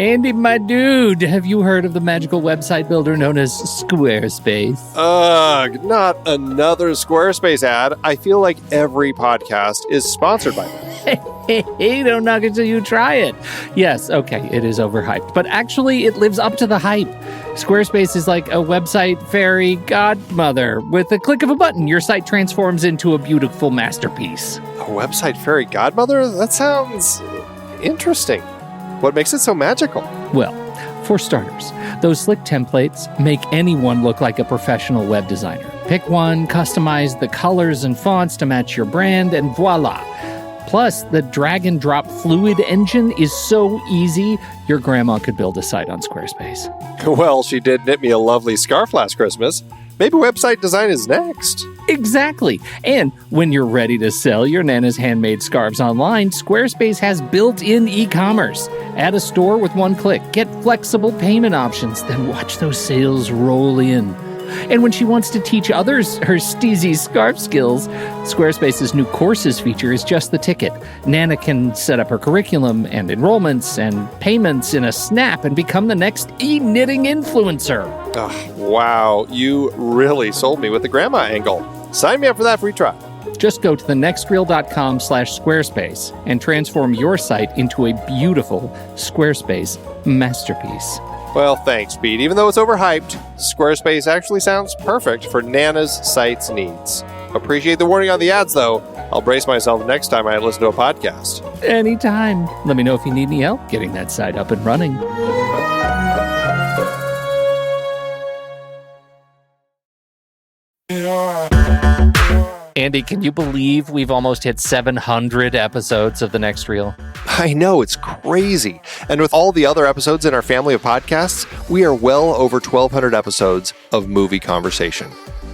Andy, my dude, have you heard of the magical website builder known as Squarespace? Ugh, not another Squarespace ad. I feel like every podcast is sponsored by them. Hey, don't knock it till you try it. Yes, okay, it is overhyped, but actually it lives up to the hype. Squarespace is like a website fairy godmother. With a click of a button, your site transforms into a beautiful masterpiece. A website fairy godmother? That sounds interesting. What makes it so magical? Well, for starters, those slick templates make anyone look like a professional web designer. Pick one, customize the colors and fonts to match your brand, and voila. Plus, the drag and drop fluid engine is so easy, your grandma could build a site on Squarespace. Well, she did knit me a lovely scarf last Christmas. Maybe website design is next. Exactly. And when you're ready to sell your Nana's handmade scarves online, Squarespace has built-in e-commerce. Add a store with one click. Get flexible payment options. Then watch those sales roll in. And when she wants to teach others her steezy scarf skills, Squarespace's new courses feature is just the ticket. Nana can set up her curriculum and enrollments and payments in a snap and become the next e-knitting influencer. Oh, wow, you really sold me with the grandma angle. Sign me up for that free trial. Just go to thenextreel.com/Squarespace and transform your site into a beautiful Squarespace masterpiece. Well, thanks, Pete. Even though it's overhyped, Squarespace actually sounds perfect for Nana's site's needs. Appreciate the warning on the ads, though. I'll brace myself next time I listen to a podcast. Anytime. Let me know if you need any help getting that site up and running. Andy, can you believe we've almost hit 700 episodes of The Next Reel? I know, it's crazy. And with all the other episodes in our family of podcasts, we are well over 1,200 episodes of movie conversation.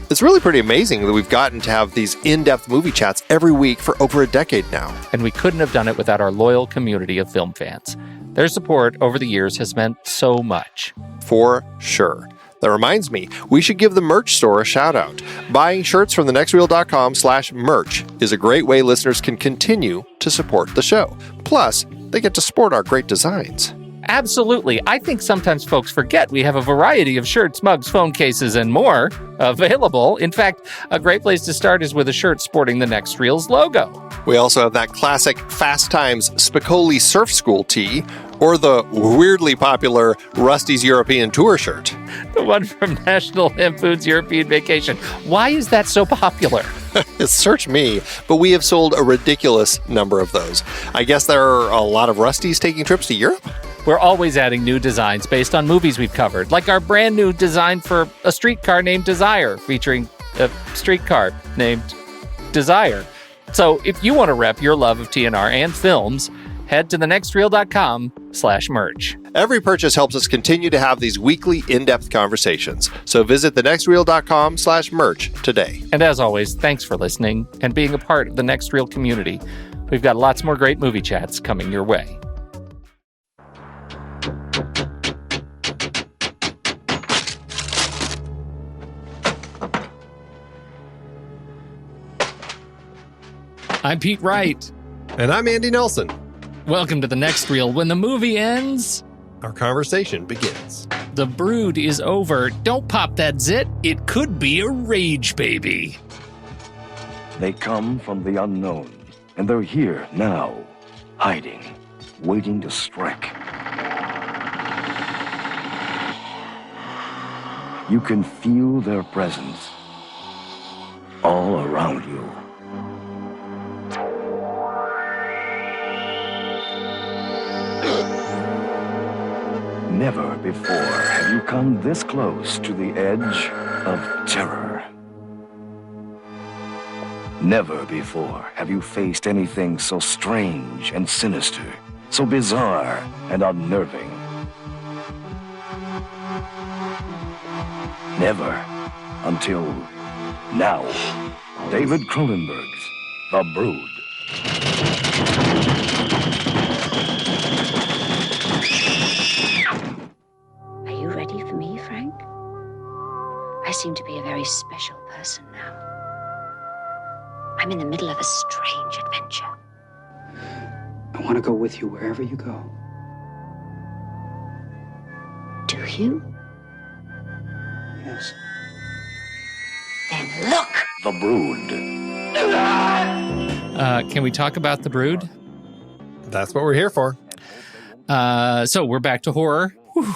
It's really pretty amazing that we've gotten to have these in-depth movie chats every week for over a decade now. And we couldn't have done it without our loyal community of film fans. Their support over the years has meant so much. For sure. That reminds me, we should give the merch store a shout out. Buying shirts from thenextreel.com/merch is a great way listeners can continue to support the show. Plus, they get to sport our great designs. Absolutely. I think sometimes folks forget we have a variety of shirts, mugs, phone cases, and more available. In fact, a great place to start is with a shirt sporting the Next Reel's logo. We also have that classic Fast Times Spicoli Surf School tee, or the weirdly popular Rusty's European Tour shirt. The one from National Lampoon's European Vacation. Why is that so popular? Search me, but we have sold a ridiculous number of those. I guess there are a lot of Rustys taking trips to Europe? We're always adding new designs based on movies we've covered, like our brand new design for a streetcar named Desire, featuring a streetcar named Desire. So if you want to rep your love of TNR and films, head to thenextreel.com/merch. Every purchase helps us continue to have these weekly in-depth conversations. So visit thenextreel.com/merch today. And as always, thanks for listening and being a part of the Next Reel community. We've got lots more great movie chats coming your way. I'm Pete Wright. And I'm Andy Nelson. Welcome to The Next Reel. When the movie ends, our conversation begins. The brood is over. Don't pop that zit. It could be a rage baby. They come from the unknown, and they're here now, hiding, waiting to strike. You can feel their presence all around you. Never before have you come this close to the edge of terror. Never before have you faced anything so strange and sinister, so bizarre and unnerving. Never until now. David Cronenberg's The Brood. I seem to be a very special person now. I'm in the middle of a strange adventure. I want to go with you wherever you go. Do you? Yes. Then look! The Brood. Can we talk about The Brood? That's what we're here for. So we're back to horror. Whew.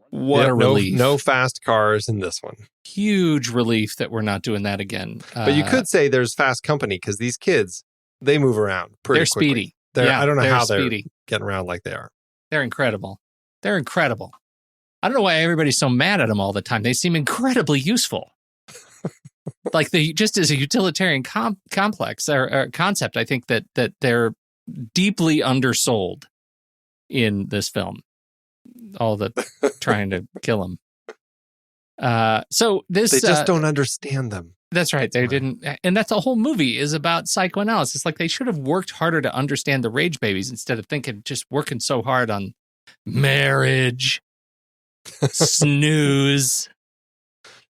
What Yeah, a relief. No fast cars in this one. Huge relief that we're not doing that again. But you could say there's fast company because these kids, they move around pretty they're quickly. Speedy. I don't know how speedy. they're getting around like they are. They're incredible. They're incredible. I don't know why everybody's so mad at them all the time. They seem incredibly useful. Like just as a utilitarian complex or concept, I think that they're deeply undersold in this film. All the trying to kill him. So this they just don't understand them. That's right. They didn't, and that's the whole movie is about psychoanalysis. Like they should have worked harder to understand the rage babies instead of just working so hard on marriage, snooze,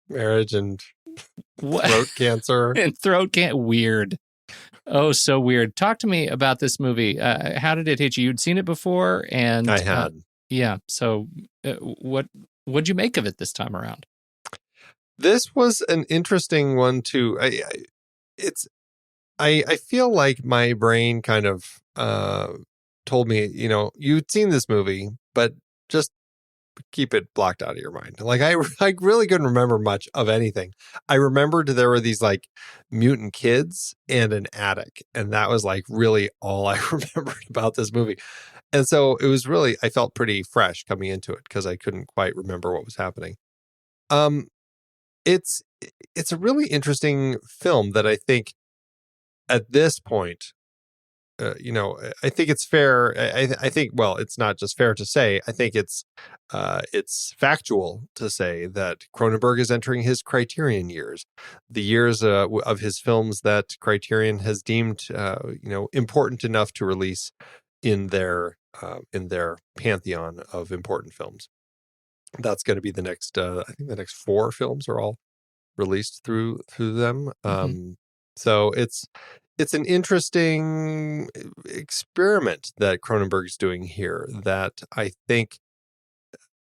marriage and throat cancer and throat cancer. Weird. Oh, so weird. Talk to me about this movie. How did it hit you? You'd seen it before, and I had. Yeah. So, what'd you make of it this time around? This was an interesting one too. I feel like my brain kind of told me, you'd seen this movie, but just keep it blocked out of your mind. Like I really couldn't remember much of anything. I remembered there were these like mutant kids and an attic, and that was like really all I remembered about this movie. And so it was really, I felt pretty fresh coming into it because I couldn't quite remember what was happening. It's a really interesting film that I think at this point, I think it's fair. I think, well, it's not just fair to say. I think it's factual to say that Cronenberg is entering his Criterion years, the years of his films that Criterion has deemed, important enough to release in their pantheon of important films. That's going to be the next. I think the next 4 films are all released through them. So it's an interesting experiment that Cronenberg's doing here. That I think,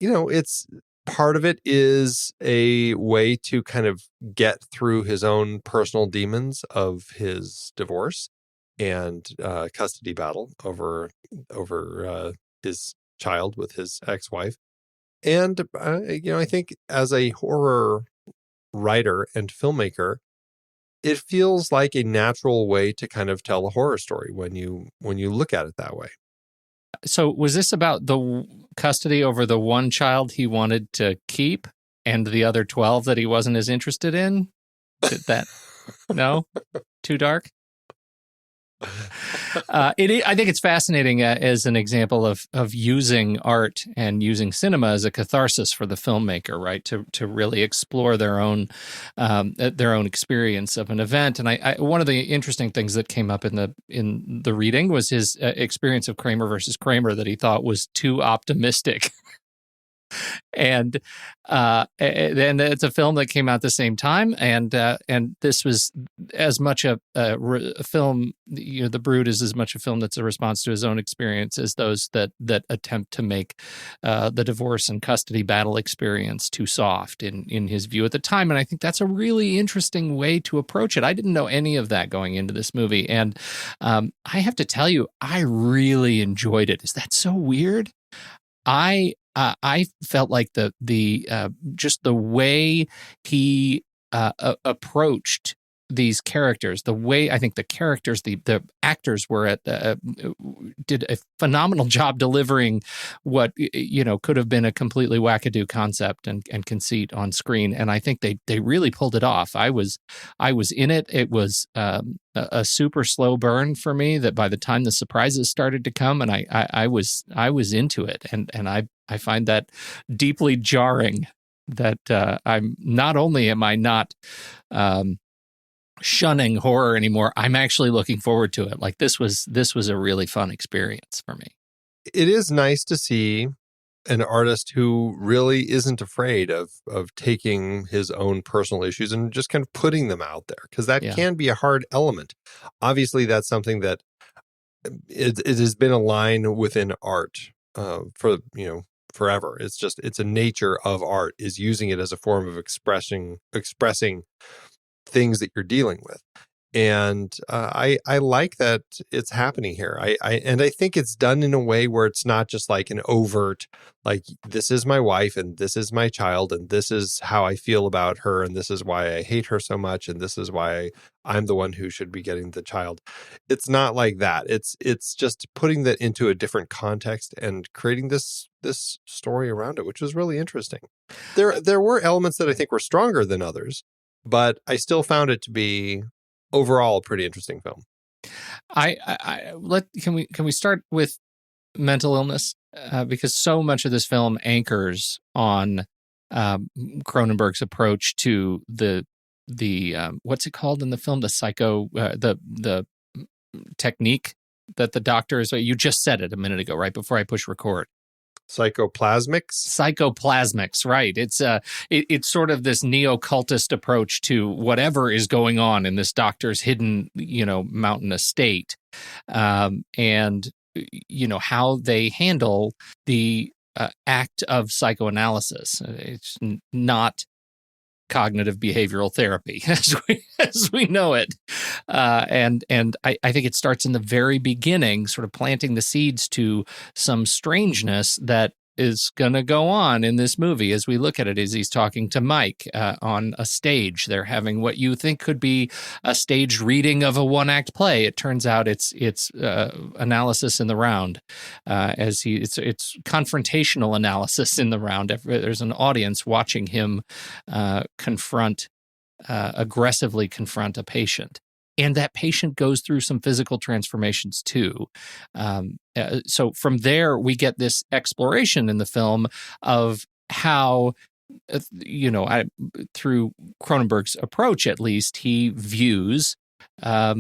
it's part of it is a way to kind of get through his own personal demons of his divorce and custody battle over his child with his ex-wife. And, I think as a horror writer and filmmaker, it feels like a natural way to kind of tell a horror story when you look at it that way. So was this about the custody over the one child he wanted to keep and the other 12 that he wasn't as interested in? No? Too dark? I think it's fascinating as an example of using art and using cinema as a catharsis for the filmmaker, right? To really explore their own experience of an event. And I one of the interesting things that came up in the reading was his experience of Kramer versus Kramer that he thought was too optimistic. And it's a film that came out at the same time, and this was as much a film. The Brood is as much a film that's a response to his own experience as those that attempt to make the divorce and custody battle experience too soft in his view at the time. And I think that's a really interesting way to approach it. I didn't know any of that going into this movie, and I have to tell you, I really enjoyed it. Is that so weird? I felt like the just the way he approached these characters, the way I think the characters, the actors were did a phenomenal job delivering what could have been a completely wackadoo concept and conceit on screen, and I think they really pulled it off. I was in it. It was a super slow burn for me. That by the time the surprises started to come, and I was into it, and I find that deeply jarring. That I'm not only am I not shunning horror anymore, I'm actually looking forward to it. Like this was a really fun experience for me. It is nice to see an artist who really isn't afraid of taking his own personal issues and just kind of putting them out there, because that can be a hard element. Obviously, that's something that it has been a line within art for forever. It's a nature of art, is using it as a form of expressing things that you're dealing with. And I like that it's happening here. I think it's done in a way where it's not just like an overt, like, this is my wife and this is my child and this is how I feel about her and this is why I hate her so much and this is why I'm the one who should be getting the child. It's not like that. It's just putting that into a different context and creating this story around it, which was really interesting. There were elements that I think were stronger than others, but I still found it to be overall a pretty interesting film. Can we start with mental illness, because so much of this film anchors on Cronenberg's approach to the what's it called in the film, the technique that the doctor is. You just said it a minute ago, right before I push record. Psychoplasmics, right? It's sort of this neo-cultist approach to whatever is going on in this doctor's hidden, mountain estate, and how they handle the act of psychoanalysis. It's not cognitive behavioral therapy as we know it, and I think it starts in the very beginning, sort of planting the seeds to some strangeness that is going to go on in this movie as we look at it. As he's talking to Mike on a stage, they're having what you think could be a staged reading of a one-act play. It turns out it's analysis in the round. It's confrontational analysis in the round. There's an audience watching him aggressively confront a patient. And that patient goes through some physical transformations too. So from there, we get this exploration in the film of how, through Cronenberg's approach, at least, he views, how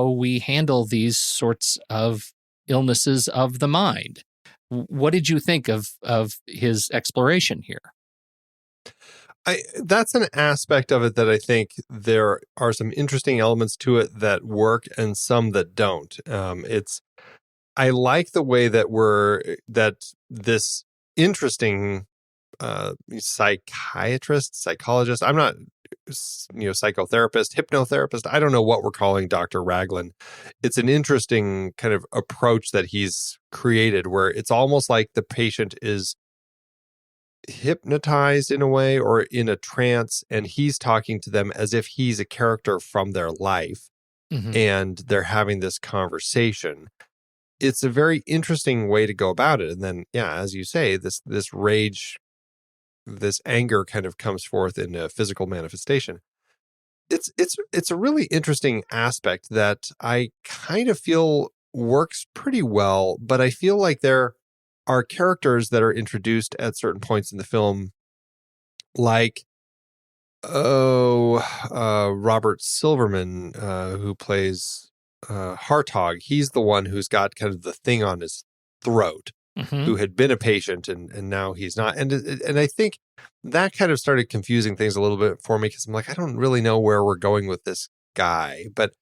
we handle these sorts of illnesses of the mind. What did you think of his exploration here? That's an aspect of it that I think there are some interesting elements to it that work and some that don't. I like the way that this interesting psychologist, I'm not, psychotherapist, hypnotherapist, I don't know what we're calling Dr. Raglan. It's an interesting kind of approach that he's created where it's almost like the patient is hypnotized in a way or in a trance, and he's talking to them as if he's a character from their life, and they're having this conversation. It's a very interesting way to go about it. And then, as you say, this rage, this anger kind of comes forth in a physical manifestation. It's a really interesting aspect that I kind of feel works pretty well, but I feel like there are characters that are introduced at certain points in the film, like, Robert Silverman, who plays Hartog. He's the one who's got kind of the thing on his throat, who had been a patient and now he's not. And I think that kind of started confusing things a little bit for me, because I'm like, I don't really know where we're going with this guy. But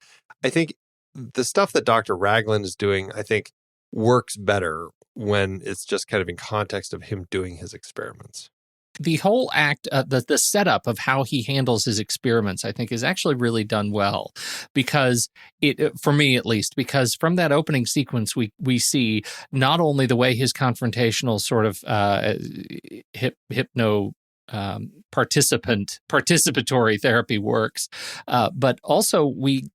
I think the stuff that Dr. Raglan is doing, I think, works better when it's just kind of in context of him doing his experiments. The whole act, the setup of how he handles his experiments, I think, is actually really done well, because for me at least, because from that opening sequence, we see not only the way his confrontational sort of participatory therapy works, but also we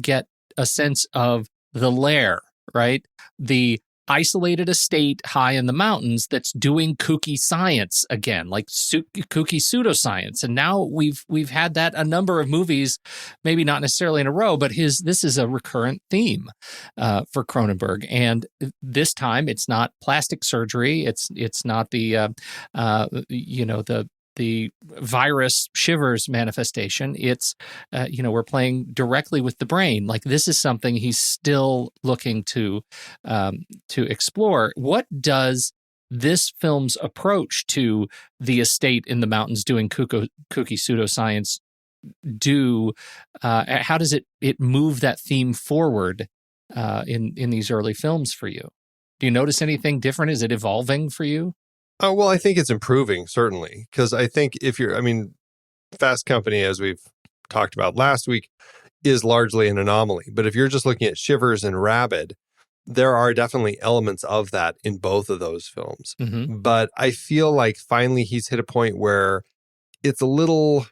get a sense of the lair, right? The isolated estate high in the mountains that's doing kooky science again, like kooky pseudoscience. And now we've had that a number of movies, maybe not necessarily in a row, but this is a recurrent theme for Cronenberg. And this time it's not plastic surgery. It's not the virus shivers manifestation. It's, we're playing directly with the brain. Like, this is something he's still looking to explore. What does this film's approach to the estate in the mountains doing kooky pseudoscience do? How does it move that theme forward in these early films for you? Do you notice anything different? Is it evolving for you? Oh, well, I think it's improving, certainly, because I think Fast Company, as we've talked about last week, is largely an anomaly. But if you're just looking at Shivers and Rabid, there are definitely elements of that in both of those films. Mm-hmm. But I feel like finally he's hit a point where it's a little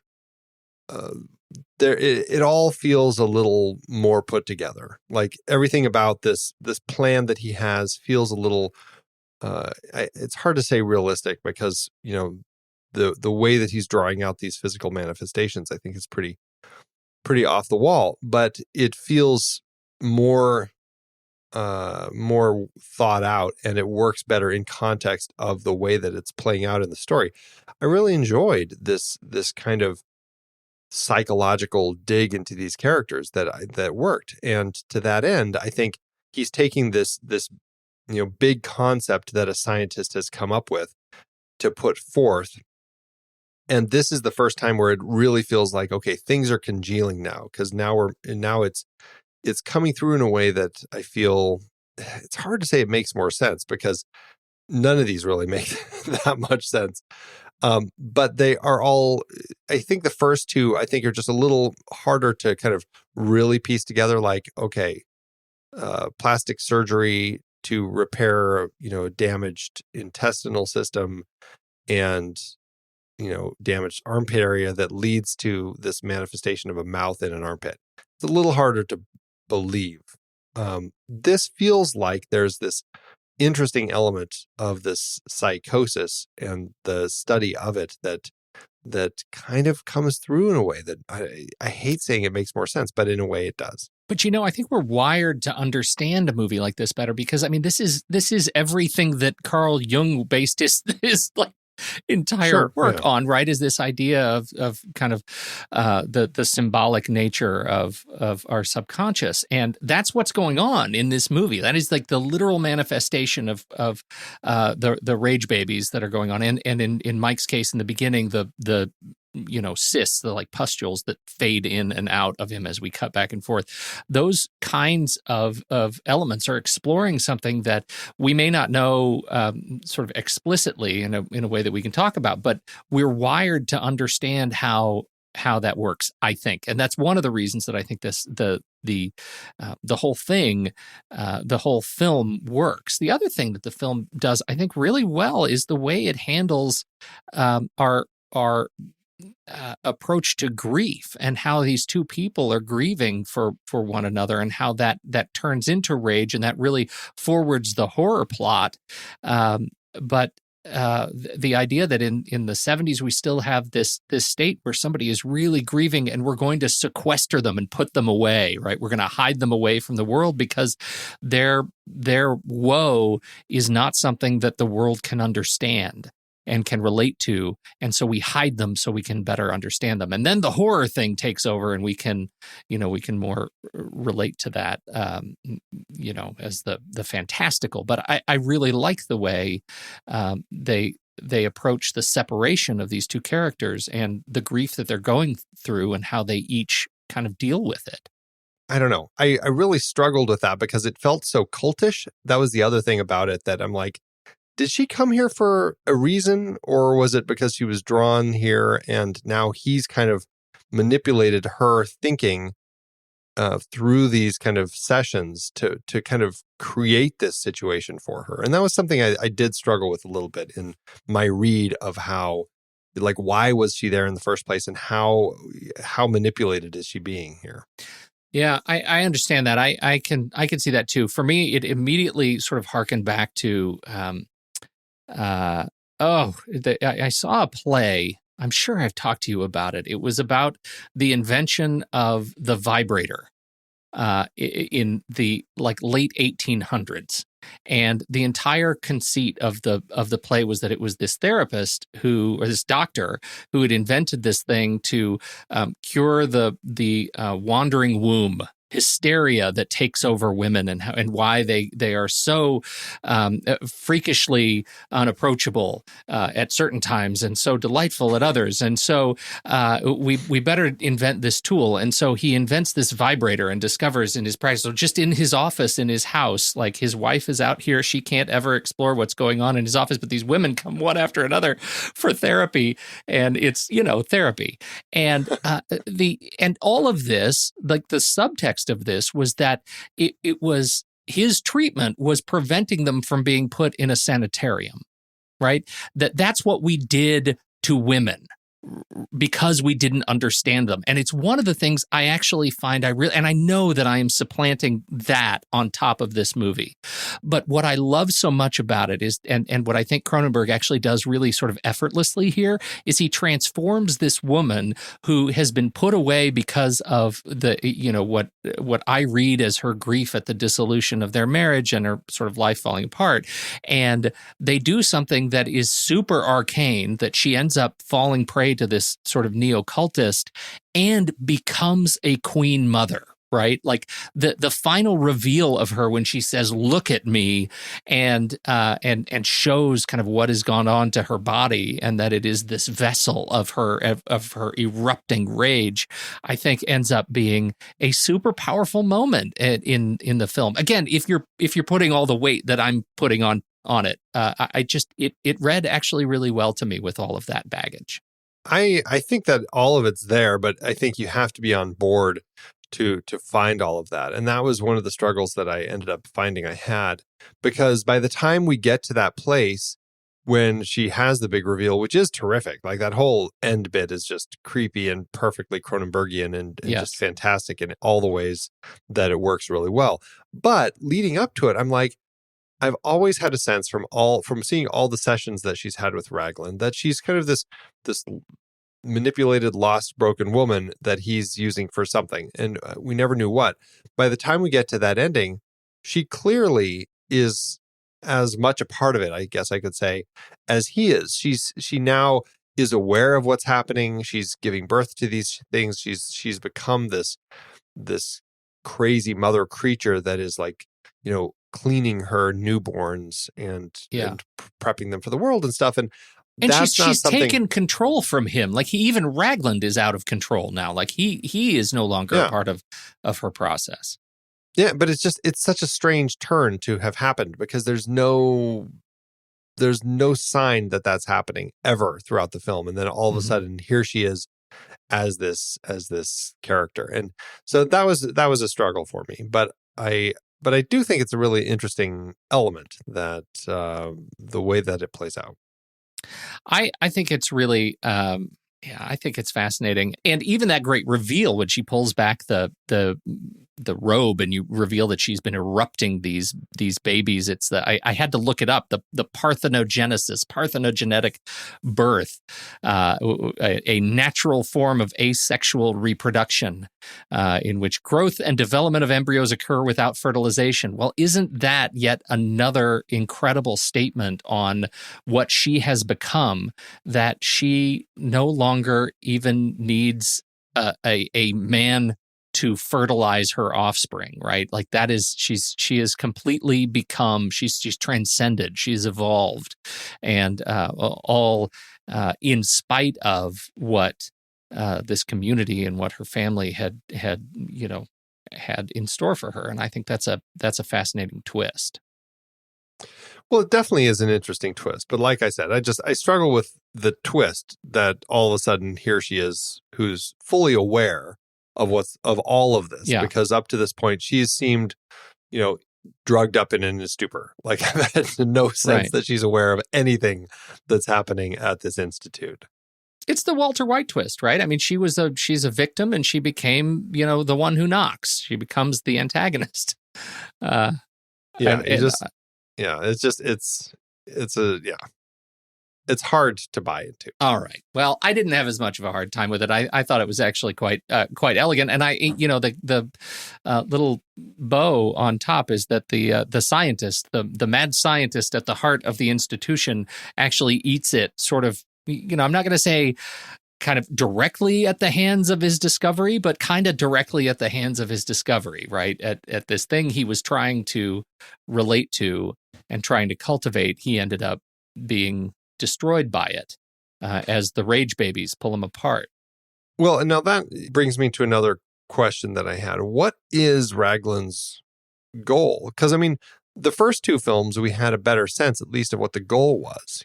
it all feels a little more put together. Like everything about this plan that he has feels a little it's hard to say realistic, because the way that he's drawing out these physical manifestations, I think, is pretty off the wall, but it feels more thought out, and it works better in context of the way that it's playing out in the story. I really enjoyed this kind of psychological dig into these characters that worked. And to that end, I think he's taking this big concept that a scientist has come up with to put forth. And this is the first time where it really feels like, okay, things are congealing now, because now it's coming through in a way that I feel it's hard to say it makes more sense, because none of these really make that much sense. But they are all, I think the first two, I think, are just a little harder to kind of really piece together. Like, okay, plastic surgery to repair, a damaged intestinal system and, damaged armpit area that leads to this manifestation of a mouth in an armpit. It's a little harder to believe. This feels like there's this interesting element of this psychosis and the study of it that kind of comes through in a way that I hate saying it makes more sense, but in a way it does. But I think we're wired to understand a movie like this better, because this is everything that Carl Jung based his like entire work on, right? Is this idea of kind of the symbolic nature of our subconscious, and that's what's going on in this movie. That is like the literal manifestation of the rage babies that are going on, and in Mike's case in the beginning, the cysts, the like pustules that fade in and out of him as we cut back and forth. Those kinds of elements are exploring something that we may not know sort of explicitly in a way that we can talk about, but we're wired to understand how that works, I think. And that's one of the reasons that I think the whole thing, the whole film works. The other thing that the film does, I think, really well is the way it handles our approach to grief, and how these two people are grieving for one another, and how that turns into rage, and that really forwards the horror plot. But the idea that in the 70s we still have this state where somebody is really grieving, and we're going to sequester them and put them away, right? We're going to hide them away from the world because their woe is not something that the world can understand and can relate to, and so we hide them so we can better understand them. And then the horror thing takes over, and we can more relate to that, as the fantastical. But I really like the way they approach the separation of these two characters and the grief that they're going through, and how they each kind of deal with it. I don't know. I really struggled with that because it felt so cultish. That was the other thing about it, that I'm like, did she come here for a reason, or was it because she was drawn here and now he's kind of manipulated her thinking through these kind of sessions to kind of create this situation for her? And that was something I did struggle with a little bit in my read of how, like, why was she there in the first place, and how manipulated is she being here? Yeah, I understand that. I can see that too. For me, it immediately sort of harkened back to I saw a play. I'm sure I've talked to you about it. It was about the invention of the vibrator in the late 1800s. And the entire conceit of the play was that it was this therapist this doctor who had invented this thing to cure the wandering womb hysteria that takes over women and why they are so freakishly unapproachable at certain times and so delightful at others. And so we better invent this tool. And so he invents this vibrator and discovers in his practice, so just in his office, in his house, like his wife is out here. She can't ever explore what's going on in his office, but these women come one after another for therapy. And it's, therapy. And and all of this, like the subtext of this was that it was his treatment was preventing them from being put in a sanitarium, right? That's what we did to women because we didn't understand them. And it's one of the things I actually find and I know that I am supplanting that on top of this movie. But what I love so much about it is, and what I think Cronenberg actually does really sort of effortlessly here, is he transforms this woman who has been put away because of what I read as her grief at the dissolution of their marriage and her sort of life falling apart. And they do something that is super arcane, that she ends up falling prey to this sort of neo-cultist and becomes a queen mother, right? Like the final reveal of her when she says, "Look at me," and shows kind of what has gone on to her body, and that it is this vessel of her erupting rage, I think ends up being a super powerful moment in the film. Again, if you're putting all the weight that I'm putting on it, it read actually really well to me with all of that baggage. I think that all of it's there, but I think you have to be on board to find all of that. And that was one of the struggles that I ended up finding I had, because by the time we get to that place when she has the big reveal, which is terrific, like that whole end bit is just creepy and perfectly Cronenbergian and Yes. just fantastic in all the ways that it works really well. But leading up to it, I'm like, I've always had a sense from seeing all the sessions that she's had with Raglan that she's kind of this manipulated, lost, broken woman that he's using for something, and we never knew what. By the time we get to that ending, she clearly is as much a part of it, I guess I could say, as he is. She now is aware of what's happening. She's giving birth to these things. She's become this crazy mother creature that is like, cleaning her newborns and prepping them for the world and stuff. And she's taken control from him. Like even Raglan is out of control now. Like he is no longer a part of her process. Yeah, but it's such a strange turn to have happened, because there's no sign that that's happening ever throughout the film. And then all of a sudden here she is as this character. And so that was a struggle for me. But I do think it's a really interesting element, that the way that it plays out. I think it's really, I think it's fascinating. And even that great reveal when she pulls back the robe and you reveal that she's been erupting these babies. It's I had to look it up. The parthenogenetic birth, a natural form of asexual reproduction, in which growth and development of embryos occur without fertilization. Well, isn't that yet another incredible statement on what she has become, that she no longer even needs a man to fertilize her offspring, right? Like that is, she has completely become, she's transcended, she's evolved, and all in spite of what this community and what her family had in store for her. And I think that's a fascinating twist. Well, it definitely is an interesting twist. But like I said, I struggle with the twist that all of a sudden here she is, who's fully aware of all of this. Yeah. Because up to this point, she's seemed, drugged up and in a stupor. Like I've had no sense that she's aware of anything that's happening at this institute. It's the Walter White twist, right? I mean, she's a victim, and she became, the one who knocks. She becomes the antagonist. It's hard to buy into. All right. Well, I didn't have as much of a hard time with it. I thought it was actually quite elegant. And the little bow on top is that the scientist, the mad scientist at the heart of the institution, actually eats it sort of. I'm not going to say kind of directly at the hands of his discovery, but kind of directly at the hands of his discovery, right? At this thing he was trying to relate to and trying to cultivate, he ended up being destroyed by it as the rage babies pull him apart. Well, and now that brings me to another question that I had. What is Raglan's goal? Because, I mean, the first two films, we had a better sense, at least, of what the goal was,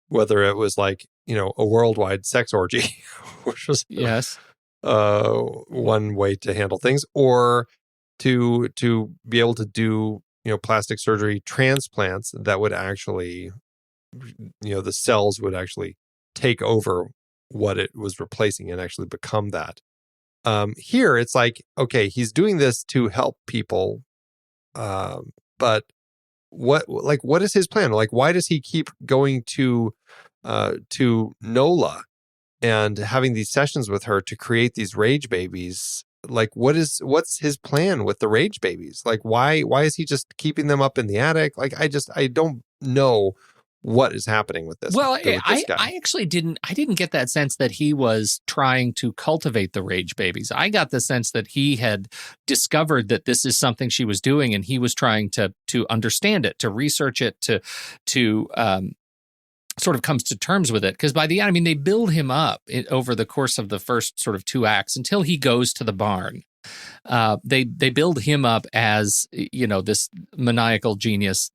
whether it was like, a worldwide sex orgy, which was yes, one way to handle things, or to be able to do, plastic surgery transplants that would actually, the cells would actually take over what it was replacing and actually become that. Here, it's like, okay, he's doing this to help people, but what is his plan? Like, why does he keep going to Nola and having these sessions with her to create these rage babies? Like, what's his plan with the rage babies? Like, why is he just keeping them up in the attic? Like, I don't know what is happening with this. Well, with this guy. I actually didn't get that sense that he was trying to cultivate the rage babies. I got the sense that he had discovered that this is something she was doing, and he was trying to understand it, to research it, to sort of comes to terms with it. Because by the end, I mean, they build him up over the course of the first sort of 2 acts until he goes to the barn. They build him up as, this maniacal genius,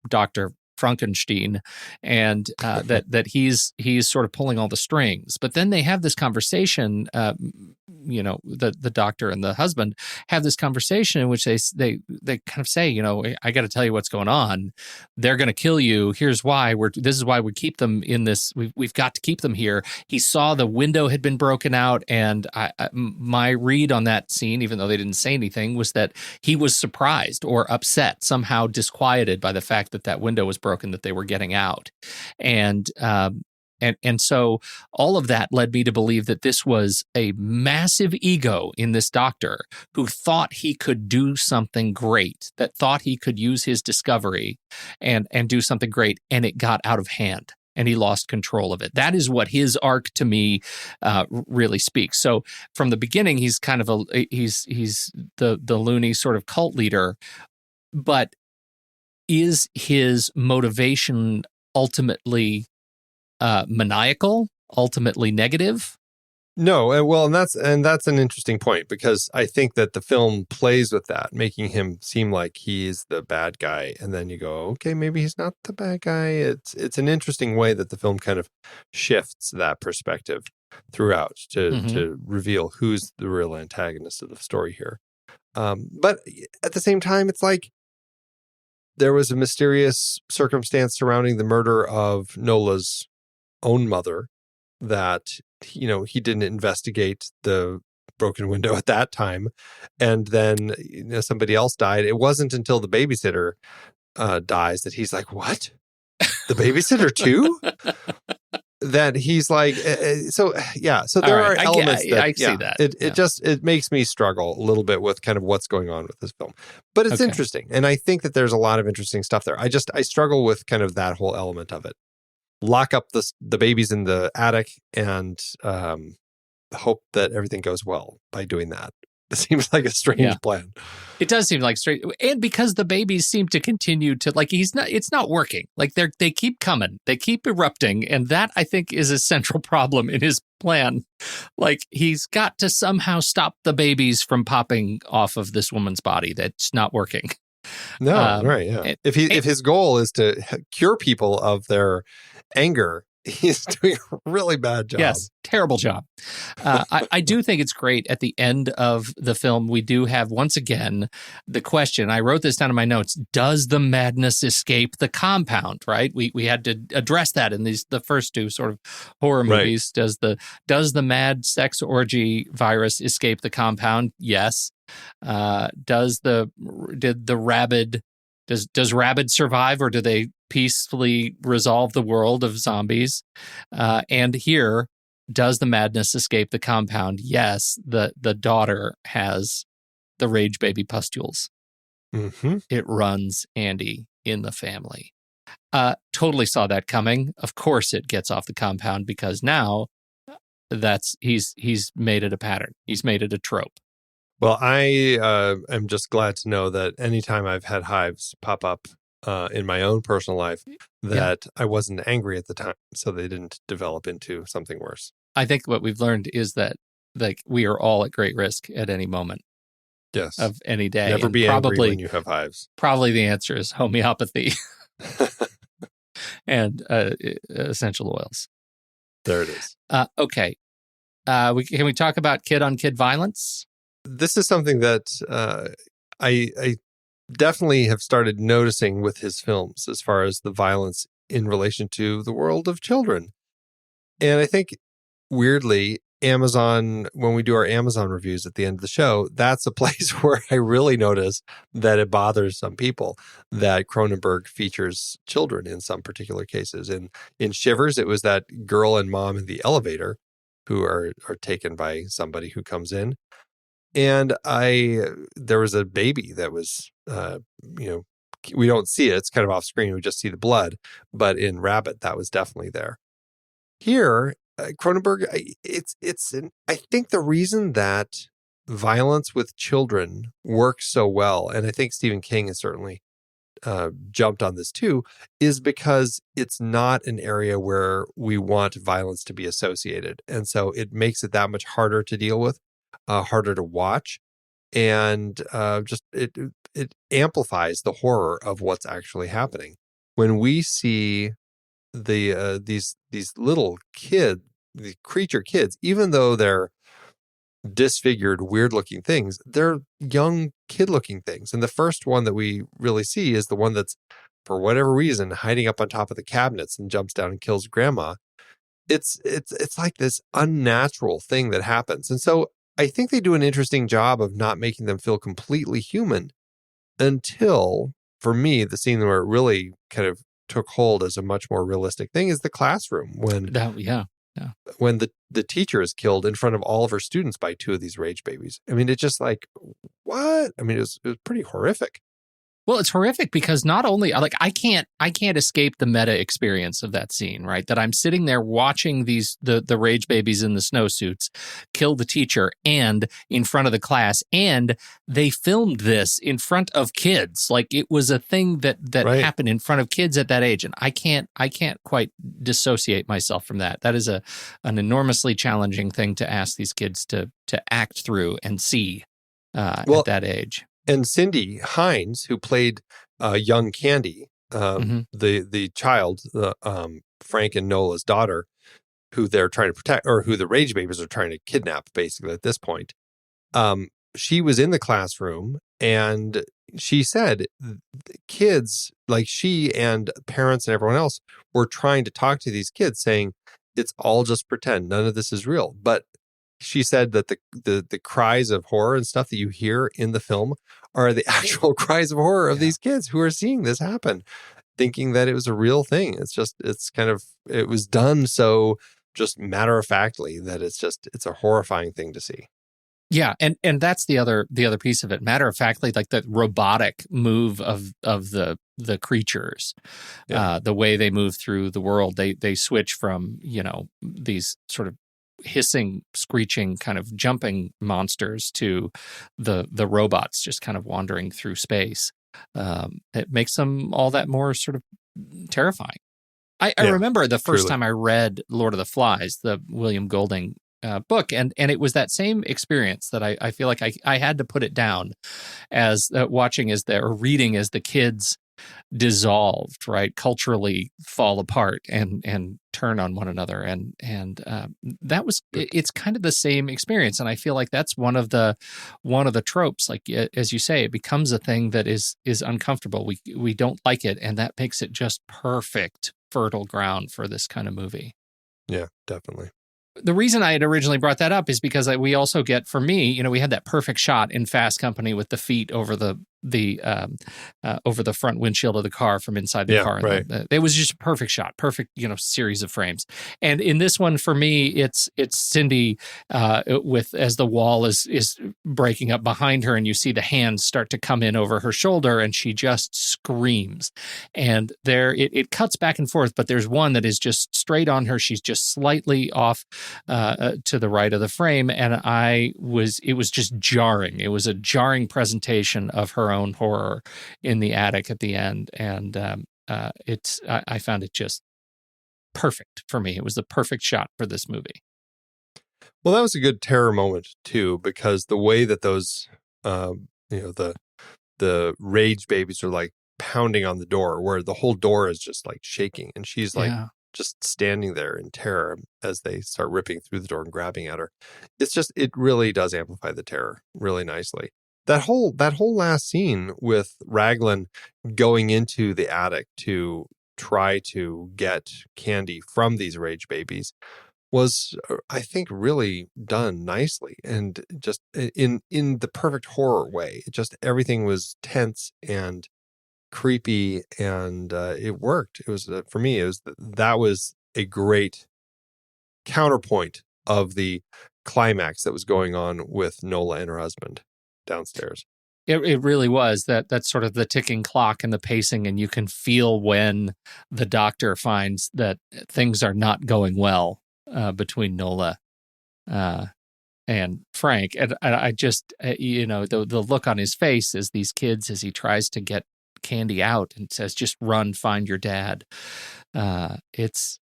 Dr. Frankenstein, and that he's sort of pulling all the strings. But then they have this conversation, the doctor and the husband have this conversation in which they kind of say, I got to tell you what's going on. They're going to kill you. Here's why. This is why we keep them in this. We've got to keep them here. He saw the window had been broken out, and my read on that scene, even though they didn't say anything, was that he was surprised or upset, somehow disquieted by the fact that window was broken, that they were getting out. And so all of that led me to believe that this was a massive ego in this doctor who thought he could do something great, that thought he could use his discovery and do something great, and it got out of hand and he lost control of it. That is what his arc to me really speaks. So from the beginning, he's kind of he's the loony sort of cult leader, but is his motivation ultimately maniacal, ultimately negative? No, well, and that's an interesting point, because I think that the film plays with that, making him seem like he is the bad guy, and then you go, okay, maybe he's not the bad guy. It's an interesting way that the film kind of shifts that perspective throughout to reveal who's the real antagonist of the story here. But at the same time, it's like there was a mysterious circumstance surrounding the murder of Nola's own mother that, he didn't investigate the broken window at that time. And then, somebody else died. It wasn't until the babysitter dies that he's like, what? The babysitter too? That he's like, so there are elements I see that. It makes me struggle a little bit with kind of what's going on with this film, but it's interesting. And I think that there's a lot of interesting stuff there. I struggle with kind of that whole element of it. Lock up the babies in the attic and hope that everything goes well by doing that. It seems like a strange plan. It does seem like strange. And because the babies seem to continue to, like, it's not working. Like, they keep coming. They keep erupting. And that, I think, is a central problem in his plan. Like, he's got to somehow stop the babies from popping off of this woman's body. That's not working. No, right, yeah. If his goal is to cure people of their anger, he's doing a really bad job. Yes, terrible job. I do think it's great. At the end of the film, we do have, once again, the question. I wrote this down in my notes. Does the madness escape the compound, right? We had to address that in the first two sort of horror movies. Right. Does the mad sex orgy virus escape the compound? Yes. Does Rabid survive, or do they peacefully resolve the world of zombies? And here, does the madness escape the compound? Yes, the daughter has the rage baby pustules. Mm-hmm. It runs, Andy, in the family. Totally saw that coming. Of course it gets off the compound, because now he's made it a pattern. He's made it a trope. Well, I am just glad to know that anytime I've had hives pop up in my own personal life, that I wasn't angry at the time, so they didn't develop into something worse. I think what we've learned is that like we are all at great risk at any moment. Yes. Of any day. Never be angry when you have hives. Probably the answer is homeopathy and essential oils. There it is. Okay. Can we talk about kid-on-kid violence? This is something that I definitely have started noticing with his films as far as the violence in relation to the world of children. And I think, weirdly, Amazon, when we do our Amazon reviews at the end of the show, that's a place where I really notice that it bothers some people that Cronenberg features children in some particular cases. And in Shivers, it was that girl and mom in the elevator who are taken by somebody who comes in. And there was a baby that was, we don't see it. It's kind of off screen. We just see the blood. But in Rabbit, that was definitely there. Here, Cronenberg, I think the reason that violence with children works so well, and I think Stephen King has certainly jumped on this too, is because it's not an area where we want violence to be associated. And so it makes it that much harder to deal with, harder to watch, and it amplifies the horror of what's actually happening. When we see these little the creature kids, even though they're disfigured, weird looking things, they're young kid looking things. And the first one that we really see is the one that's, for whatever reason, hiding up on top of the cabinets and jumps down and kills grandma. It's like this unnatural thing that happens. And so I think they do an interesting job of not making them feel completely human until, for me, the scene where it really kind of took hold as a much more realistic thing is the classroom when the teacher is killed in front of all of her students by two of these rage babies. I mean, it's just like, what? I mean, it was pretty horrific. Well, it's horrific because not only I can't escape the meta experience of that scene, right? That I'm sitting there watching the rage babies in the snowsuits kill the teacher and in front of the class, and they filmed this in front of kids. Like it was a thing that right. happened in front of kids at that age, and I can't quite dissociate myself from that. That is an enormously challenging thing to ask these kids to act through and see at that age. And Cindy Hines, who played young Candy, the child, Frank and Nola's daughter, who they're trying to protect, or who the rage babies are trying to kidnap, basically, at this point, she was in the classroom, and she said kids, like she and parents and everyone else, were trying to talk to these kids, saying, it's all just pretend. None of this is real. But she said that the cries of horror and stuff that you hear in the film are the actual cries of horror of these kids who are seeing this happen, thinking that it was a real thing. It was done so just matter of factly that it's a horrifying thing to see. Yeah, and that's the other piece of it. Matter of factly, like the robotic move of the creatures, the way they move through the world, they switch from these sort of hissing, screeching, kind of jumping monsters to the robots just kind of wandering through space. It makes them all that more sort of terrifying. I remember the first time I read Lord of the Flies, the William Golding book, and it was that same experience that I feel like I had to put it down as reading as the kids dissolved, right, culturally fall apart and turn on one another, and that was it's kind of the same experience, and I feel like that's one of the tropes, like as you say, it becomes a thing that is uncomfortable. We don't like it, and that makes it just perfect fertile ground for this kind of movie. Yeah, definitely. The reason I had originally brought that up is because we also get, for me, we had that perfect shot in Fast Company with the feet over the over the front windshield of the car from inside the car. Right. It was just a perfect shot, perfect, series of frames. And in this one, for me, it's Cindy with as the wall is breaking up behind her, and you see the hands start to come in over her shoulder, and she just screams. And it cuts back and forth, but there's one that is just straight on her. She's just slightly off to the right of the frame, and it was just jarring. It was a jarring presentation of her own horror in the attic at the end, and I found it just perfect for me. It was the perfect shot for this movie. Well, that was a good terror moment too, because the way that those the rage babies are like pounding on the door, where the whole door is just like shaking, and she's like just standing there in terror as they start ripping through the door and grabbing at her. It really does amplify the terror really nicely. That whole last scene with Raglan going into the attic to try to get candy from these rage babies was, I think, really done nicely, and just in the perfect horror way. Everything was tense and creepy, and it worked. It was for me. That was a great counterpoint of the climax that was going on with Nola and her husband downstairs. It really was that's sort of the ticking clock and the pacing, and you can feel when the doctor finds that things are not going well between Nola and Frank. And I just, the look on his face as these kids, as he tries to get candy out and says, "Just run, find your dad." It's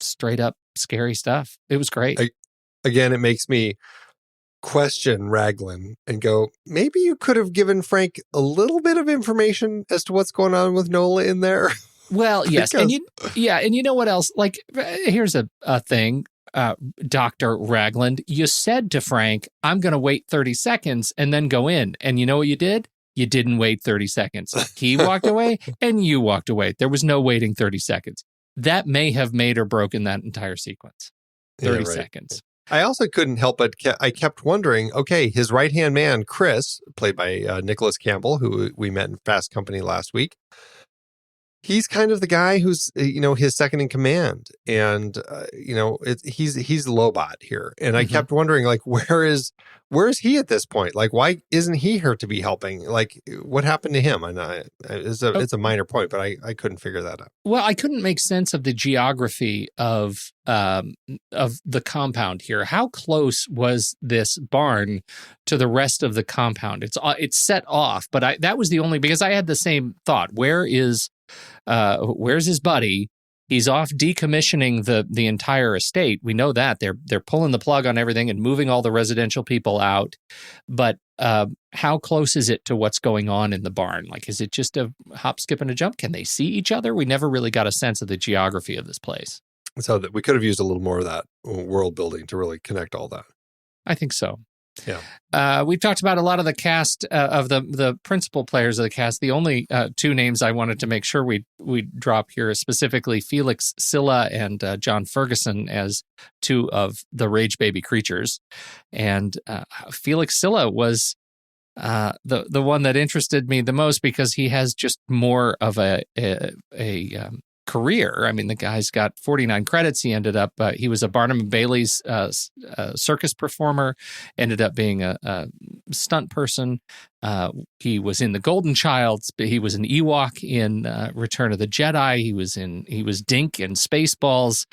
straight up scary stuff. It was great. Again, it makes me question Raglan and go, maybe you could have given Frank a little bit of information as to what's going on with Nola in there. Well, yes. And you know what else? Like, here's a thing, Dr. Raglan. You said to Frank, "I'm going to wait 30 seconds and then go in." And you know what you did? You didn't wait 30 seconds. He walked away and you walked away. There was no waiting 30 seconds. That may have made or broken that entire sequence. 30 seconds. I also couldn't help but I kept wondering, okay, his right-hand man, Chris, played by Nicholas Campbell, who we met in Fast Company last week, he's kind of the guy who's, his second in command. And, he's the Lobot here. And I kept wondering, like, where is he at this point? Like, why isn't he here to be helping? Like, what happened to him? And it's a minor point, but I couldn't figure that out. Well, I couldn't make sense of the geography of the compound here. How close was this barn to the rest of the compound? It's set off, but that was the only, because I had the same thought. Where's his buddy? He's off decommissioning the entire estate. We know that they're pulling the plug on everything and moving all the residential people out. But how close is it to what's going on in the barn? Like, is it just a hop, skip, and a jump? Can they see each other? We never really got a sense of the geography of this place. So that we could have used a little more of that world building to really connect all that. I think so. Yeah. We've talked about a lot of the cast of the principal players of the cast. The only two names I wanted to make sure we drop here is specifically Felix Silla and John Ferguson as two of the rage baby creatures. And Felix Silla was the one that interested me the most because he has just more of a career. I mean, the guy's got 49 credits. He ended up, he was a Barnum and Bailey's circus performer, ended up being a stunt person. He was in The Golden Child. He was an Ewok in Return of the Jedi. He was Dink in Spaceballs.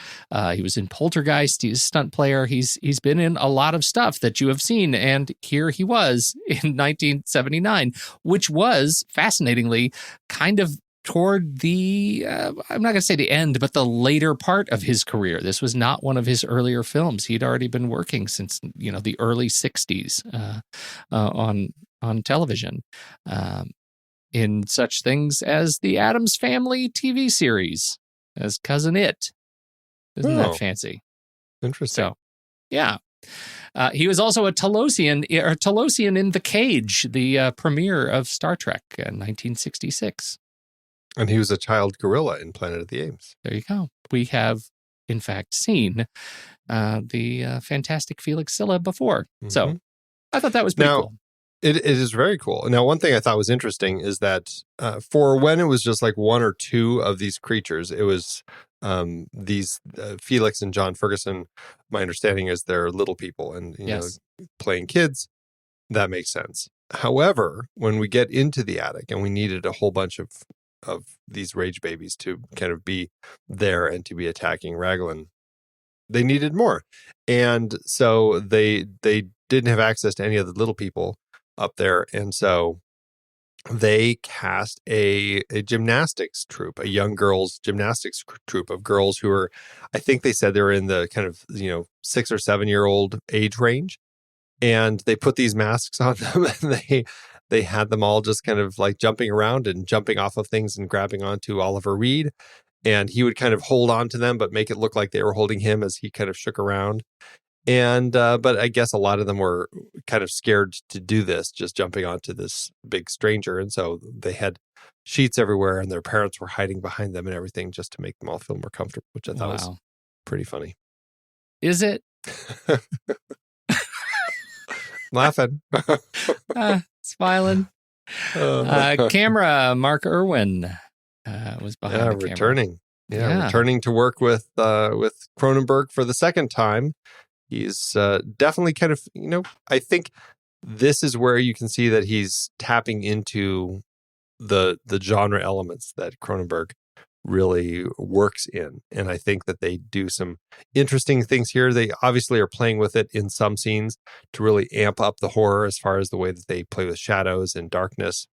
He was in Poltergeist. He's a stunt player. He's been in a lot of stuff that you have seen. And here he was in 1979, which was fascinatingly kind of toward the, I'm not going to say the end, but the later part of his career. This was not one of his earlier films. He'd already been working since, the early 60s on television in such things as the Addams Family TV series as Cousin It. Isn't that fancy? Interesting. So, yeah. He was also a Talosian in The Cage, the premiere of Star Trek in 1966. And he was a child gorilla in Planet of the Apes. There you go. We have, in fact, seen the fantastic Felix Silla before. Mm-hmm. So I thought that was pretty cool. It is very cool. Now, one thing I thought was interesting is that for when it was just like one or two of these creatures, it was these Felix and John Ferguson. My understanding is they're little people and, Yes. playing kids. That makes sense. However, when we get into the attic and we needed a whole bunch of these rage babies to kind of be there and to be attacking Raglan, they needed more. And so they didn't have access to any of the little people up there. And so they cast a gymnastics troupe, a young girls gymnastics troupe of girls who are, I think they said they were in the kind of, 6 or 7-year-old age range. And they put these masks on them and they had them all just kind of like jumping around and jumping off of things and grabbing onto Oliver Reed. And he would kind of hold on to them, but make it look like they were holding him as he kind of shook around. And, but I guess a lot of them were kind of scared to do this, just jumping onto this big stranger. And so they had sheets everywhere and their parents were hiding behind them and everything just to make them all feel more comfortable, which I thought was pretty funny. Is it? Laughing. Smiling. Camera, Mark Irwin was behind the camera. Returning. Returning to work with Cronenberg for the second time. He's definitely kind of, I think this is where you can see that he's tapping into the genre elements that Cronenberg really works in. And I think that they do some interesting things here. They obviously are playing with it in some scenes to really amp up the horror as far as the way that they play with shadows and darkness.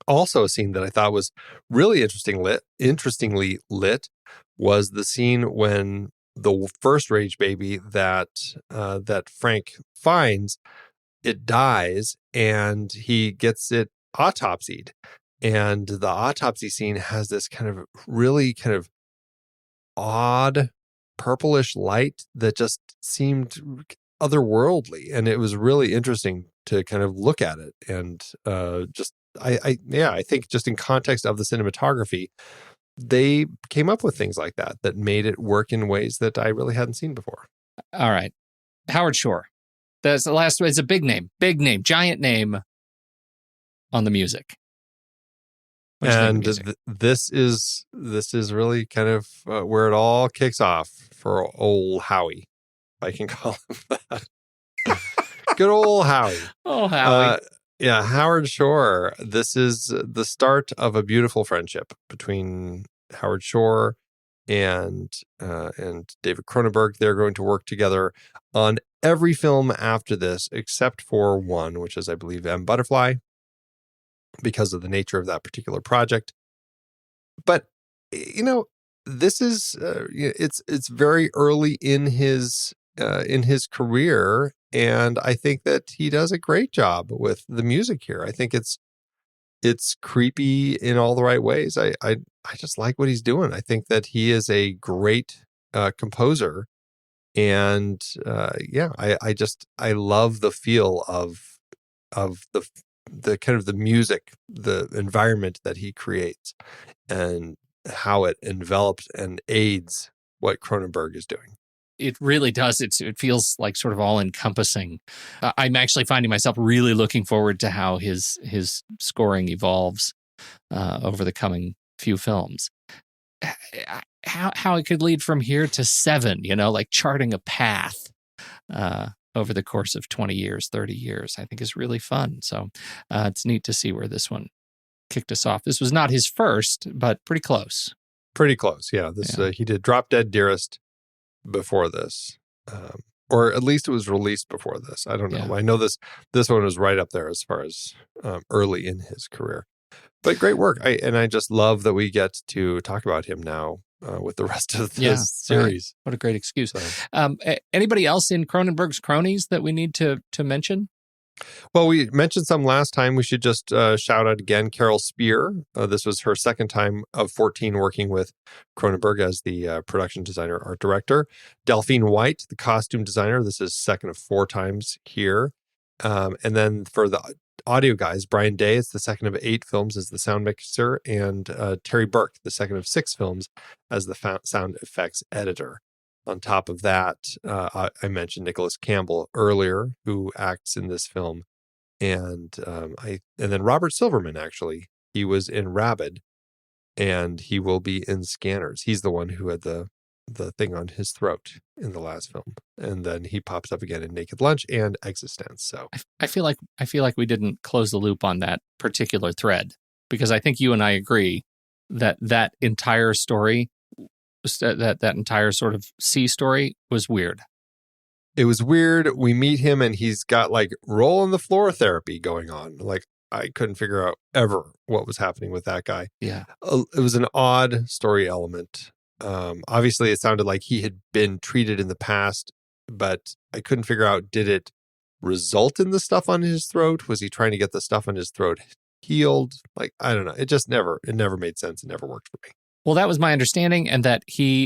Also, a scene that I thought was really interestingly lit was the scene when the first rage baby that Frank finds, it dies and he gets it autopsied. And the autopsy scene has this kind of really kind of odd purplish light that just seemed otherworldly. And it was really interesting to kind of look at it. And I think just in context of the cinematography, they came up with things like that made it work in ways that I really hadn't seen before. All right. Howard Shore. That's the last one. It's a big name, giant name on the music. And this is really kind of where it all kicks off for old Howie, if I can call him that. Good old Howie. Oh, Howie. Howard Shore. This is the start of a beautiful friendship between Howard Shore and David Cronenberg. They're going to work together on every film after this, except for one, which is, I believe, M. Butterfly, because of the nature of that particular project. But, this is, it's very early in his career. And I think that he does a great job with the music here. I think it's creepy in all the right ways. I just like what he's doing. I think that he is a great composer. And I love the feel of the kind of the music, the environment that he creates and how it envelops and aids what Cronenberg is doing. It really does. It feels like sort of all encompassing. I'm actually finding myself really looking forward to how his scoring evolves over the coming few films. How it could lead from here to 7, like charting a path over the course of 20 years, 30 years, I think is really fun. So it's neat to see where this one kicked us off. This was not his first, but pretty close. Pretty close, yeah. He did Drop Dead Dearest before this, or at least it was released before this. I don't know. Yeah. I know this one was right up there as far as early in his career. But great work. I just love that we get to talk about him now with the rest of this series. Right. What a great excuse. So. Anybody else in Cronenberg's cronies that we need to mention? Well, we mentioned some last time. We should just shout out again Carol Spear. This was her second time of 14 working with Cronenberg as the production designer, art director. Delphine White, the costume designer. This is second of 4 times here. And then for the audio guys, Brian Day, it's the second of 8 films as the sound mixer. And Terry Burke, the second of 6 films as the sound effects editor. On top of that, I mentioned Nicholas Campbell earlier, who acts in this film And and then Robert Silverman, actually, he was in Rabid, and he will be in Scanners. He's the one who had the thing on his throat in the last film, and then he pops up again in Naked Lunch and Existence. So I feel like we didn't close the loop on that particular thread, because I think you and I agree that entire story, that entire sort of C story was weird. it was weird. We meet him and he's got like roll on the floor therapy going on. Like, I couldn't figure out ever what was happening with that guy. Yeah. It was an odd story element. Obviously, it sounded like he had been treated in the past, but I couldn't figure out, did it result in the stuff on his throat? Was he trying to get the stuff on his throat healed? Like, I don't know. It never made sense. It never worked for me. Well, that was my understanding, and that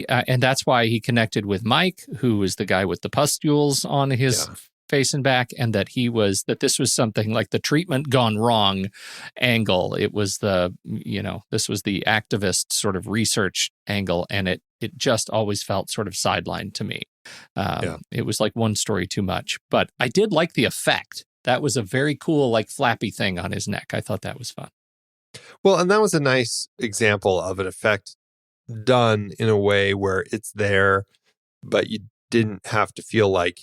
and that's why he connected with Mike, who was the guy with the pustules on his face and back, and that this was something like the treatment gone wrong angle. It was this was the activist sort of research angle, and it just always felt sort of sidelined to me. It was like one story too much, but I did like the effect. That was a very cool, like flappy thing on his neck. I thought that was fun. Well, and that was a nice example of an effect done in a way where it's there, but you didn't have to feel like,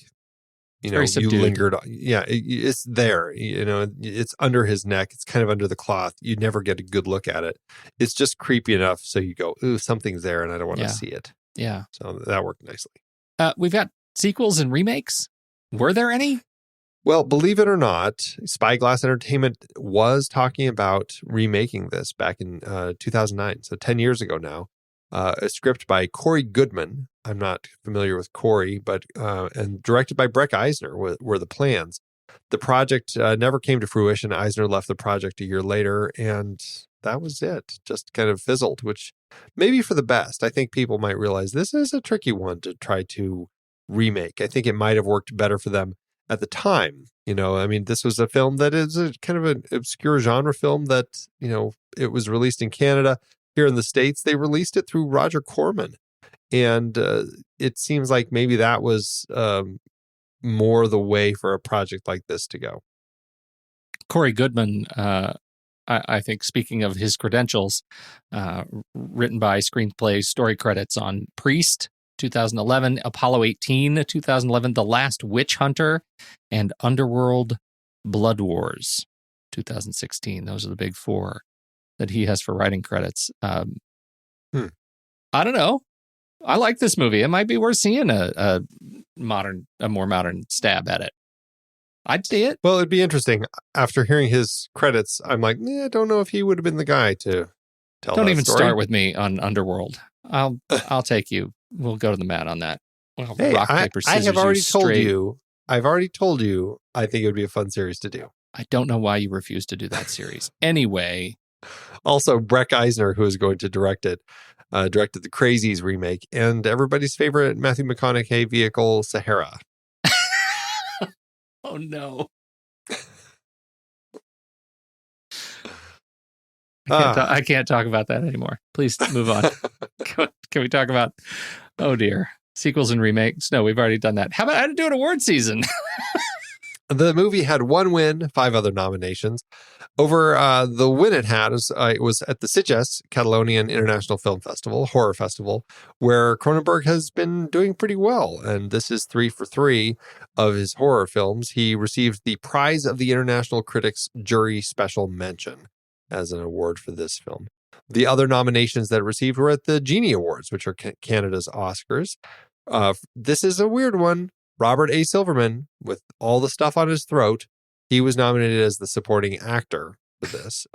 you lingered on. Yeah, it's there. It's under his neck. It's kind of under the cloth. You never get a good look at it. It's just creepy enough so you go, ooh, something's there, and I don't want to see it. Yeah. So that worked nicely. We've got sequels and remakes. Were there any? Well, believe it or not, Spyglass Entertainment was talking about remaking this back in 2009, so 10 years ago now. A script by Corey Goodman. I'm not familiar with Corey, but and directed by Breck Eisner were the plans. The project never came to fruition. Eisner left the project a year later, and that was it. Just kind of fizzled, which maybe for the best. I think people might realize this is a tricky one to try to remake. I think it might have worked better for them at the time. This was a film that is a kind of an obscure genre film that, it was released in Canada. Here in the States, they released it through Roger Corman. And it seems like maybe that was more the way for a project like this to go. Corey Goodman, I think, speaking of his credentials, written by screenplay story credits on Priest, 2011, Apollo 18, 2011, The Last Witch Hunter, and Underworld Blood Wars, 2016. Those are the big four that he has for writing credits. I don't know. I like this movie. It might be worth seeing a more modern stab at it. I'd see it. Well, it'd be interesting. After hearing his credits, I'm like, I don't know if he would have been the guy to tell. Don't that even story. Start with me on Underworld. I'll take you. We'll go to the mat on that. Well, hey, rock, paper, scissors. I've already told you. I think it would be a fun series to do. I don't know why you refuse to do that series. Anyway. Also, Breck Eisner, who is going to direct it, directed the Crazies remake and everybody's favorite Matthew McConaughey vehicle, Sahara. Oh, no. I can't talk about that anymore. Please move on. Can we talk about, oh dear, sequels and remakes? No, we've already done that. How about how to do an award season? The movie had 1 win, 5 other nominations. Over the win it had it was at the Sitges Catalonian International Film Festival, horror festival, where Cronenberg has been doing pretty well. And this is 3 for 3 of his horror films. He received the Prize of the International Critics Jury Special Mention as an award for this film. The other nominations that it received were at the Genie Awards, which are Canada's Oscars. This is a weird one. Robert A. Silverman, with all the stuff on his throat, he was nominated as the supporting actor for this.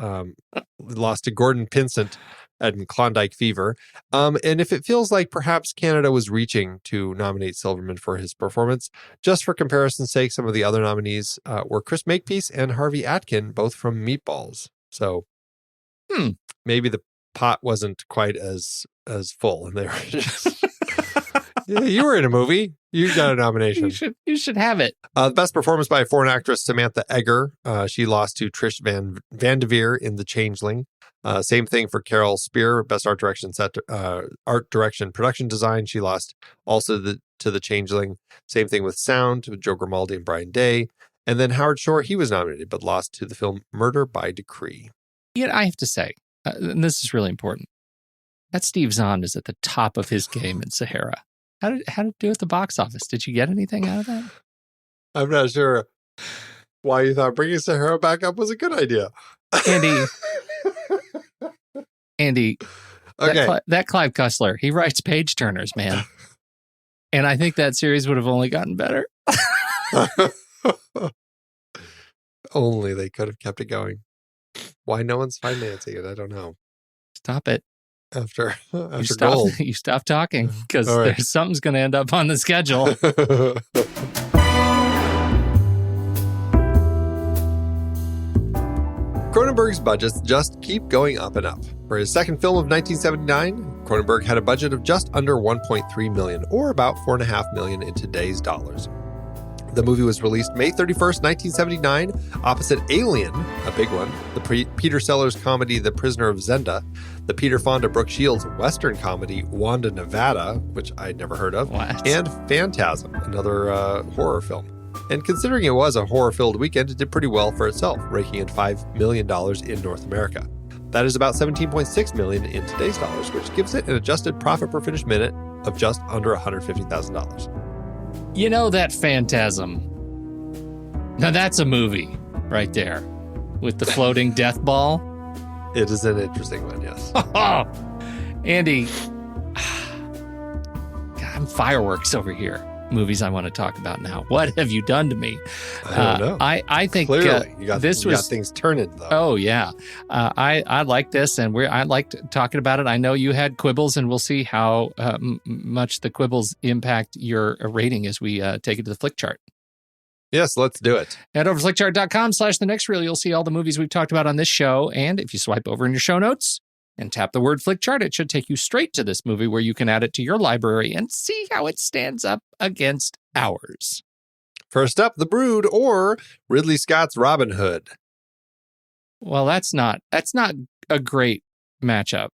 Lost to Gordon Pinsent in Klondike Fever. And if it feels like perhaps Canada was reaching to nominate Silverman for his performance, just for comparison's sake, some of the other nominees were Chris Makepeace and Harvey Atkin, both from Meatballs. So maybe the pot wasn't quite as full, and they were just... Yeah, you were in a movie. You got a nomination. You should have it. The best performance by a foreign actress, Samantha Egger. She lost to Trish Van Devere in The Changeling. Same thing for Carol Spear, best art direction, production design. She lost also to The Changeling. Same thing with sound with Joe Grimaldi and Brian Day. And then Howard Shore, he was nominated, but lost to the film Murder by Decree. Yet I have to say, and this is really important, that Steve Zahn is at the top of his game in Sahara. How did it do at the box office? Did you get anything out of that? I'm not sure why you thought bringing Sahara back up was a good idea. Andy, okay. that Clive Cussler, he writes page turners, man. And I think that series would have only gotten better. Only they could have kept it going. Why no one's financing it, I don't know. Stop it. After Gold. You stop talking, because right. there's something's going to end up on the schedule. Cronenberg's budgets just keep going up and up. For his second film of 1979, Cronenberg had a budget of just under $1.3 million, or about $4.5 million in today's dollars. The movie was released May 31st, 1979, opposite Alien, a big one, the Peter Sellers comedy The Prisoner of Zenda, the Peter Fonda Brooke Shields Western comedy Wanda Nevada, which I'd never heard of, and Phantasm, another horror film. And considering it was a horror-filled weekend, it did pretty well for itself, raking in $5 million in North America. That is about $17.6 million in today's dollars, which gives it an adjusted profit per finished minute of just under $150,000. You know that Phantasm. Now that's a movie right there with the floating death ball. It is an interesting one, yes. Andy, God, I'm fireworks over here. Movies I want to talk about now. What have you done to me? I don't know. I think clearly you got this got things turning though. Oh yeah, I like this, and I liked talking about it. I know you had quibbles, and we'll see how much the quibbles impact your rating as we take it to the flick chart. Yes, let's do it. Head over to flickchart.com/the next reel. You'll see all the movies we've talked about on this show, and if you swipe over in your show notes and tap the word flick chart, it should take you straight to this movie where you can add it to your library and see how it stands up against ours. First up, The Brood, or Ridley Scott's Robin Hood. Well, that's not a great matchup.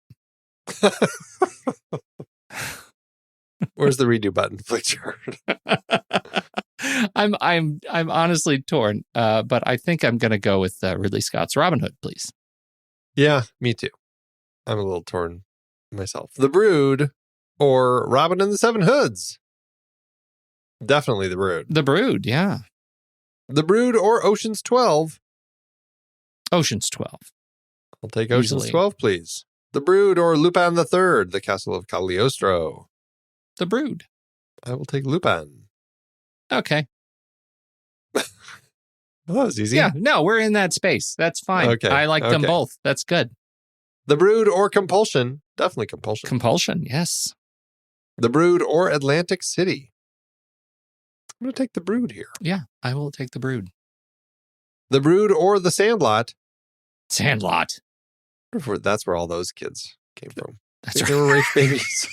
Where's the redo button? Flick chart. I'm honestly torn, but I think I'm going to go with Ridley Scott's Robin Hood, please. Yeah, me too. I'm a little torn myself. The Brood, or Robin and the Seven Hoods. Definitely The Brood. The Brood, yeah. The Brood, or Ocean's 12. Ocean's 12. I'll take Ocean's Easily. 12, please. The Brood, or Lupin the Third, The Castle of Cagliostro. The Brood. I will take Lupin. Okay. Oh, that was easy. Yeah, no, we're in that space. That's fine. Okay. I like them both. That's good. The Brood, or Compulsion. Definitely Compulsion. Compulsion, yes. The Brood, or Atlantic City. I'm going to take The Brood here. Yeah, I will take The Brood. The Brood, or The Sandlot. Sandlot. That's where all those kids came from. That's They were rage babies.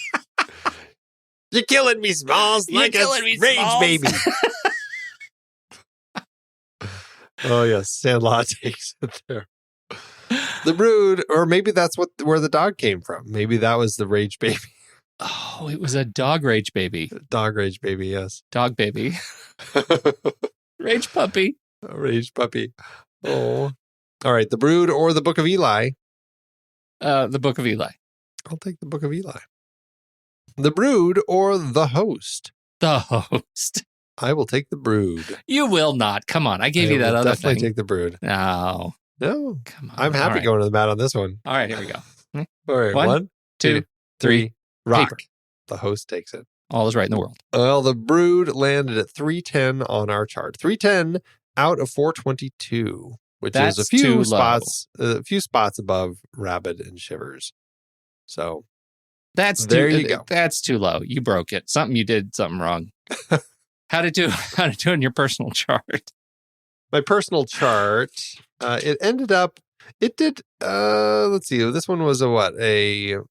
You're killing me, Smalls, like a rage baby. Oh, yes. Sandlot takes it there. The Brood, or maybe that's where the dog came from. Maybe that was the rage baby. Oh, it was a dog rage baby. Dog rage baby, yes. Dog baby. Rage puppy. A rage puppy. Oh. All right. The Brood, or The Book of Eli. The Book of Eli. I'll take The Book of Eli. The Brood, or The Host. The Host. I will take The Brood. You will not. Come on. I gave you that other definitely thing. take The Brood. No. No. Come on. I'm happy going to the mat on this one. All right, here we go. All right. 1, 2, 3. Rock. Paper. The Host takes it. All is right in the world. Well, The Brood landed at 310 on our chart. 310 out of 422, which That's is too a few spots above Rabid and Shivers. So There you go. That's too low. You broke it. You did something wrong. How'd it do in your personal chart? My personal chart, it ended up, it did, let's see, this one was a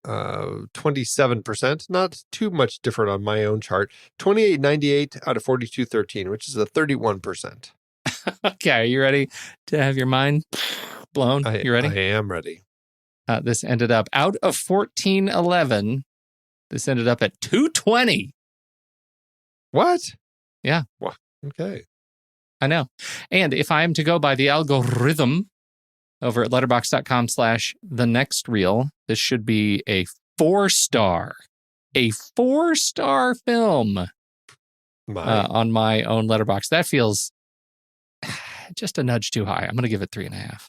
27%, not too much different on my own chart. 28.98 out of 42.13, which is a 31%. Okay, are you ready to have your mind blown? You ready? I am ready. This ended up out of 1411. This ended up at 220. What? Yeah. What? Okay. I know. And if I am to go by the algorithm over at letterboxd.com/thenextreel, this should be a 4-star. A 4-star film on my own Letterboxd. That feels just a nudge too high. I'm going to give it 3.5.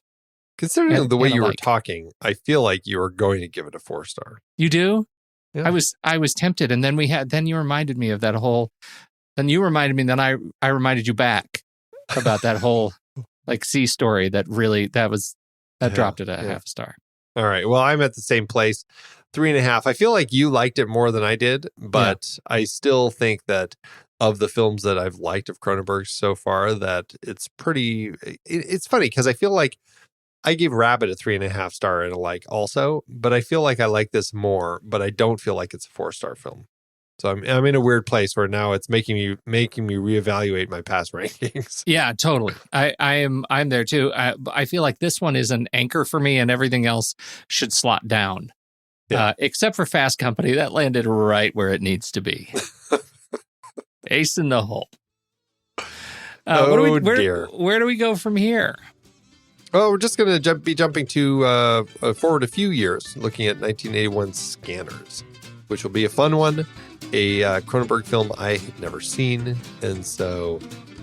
Considering the way you were talking, I feel like you were going to give it a 4-star. You do? Yeah. I was tempted, and then you reminded me of that whole. Then you reminded me, and then I reminded you back about that whole like sea story that dropped it at half a star. All right. Well, I'm at the same place, 3.5. I feel like you liked it more than I did, but I still think that of the films that I've liked of Cronenberg so far, that it's pretty. It's funny because I feel like I gave Rabbit a 3.5 star and a like also, but I feel like I like this more, but I don't feel like it's a 4-star film. So I'm in a weird place where now it's making me reevaluate my past rankings. Yeah, totally. I'm there too. I feel like this one is an anchor for me, and everything else should slot down. Yeah. Except for Fast Company, that landed right where it needs to be. Ace in the hole. Where do we go from here? Oh, we're just going to be jumping to forward a few years, looking at 1981's Scanners, which will be a fun one, a Cronenberg film I had never seen, and so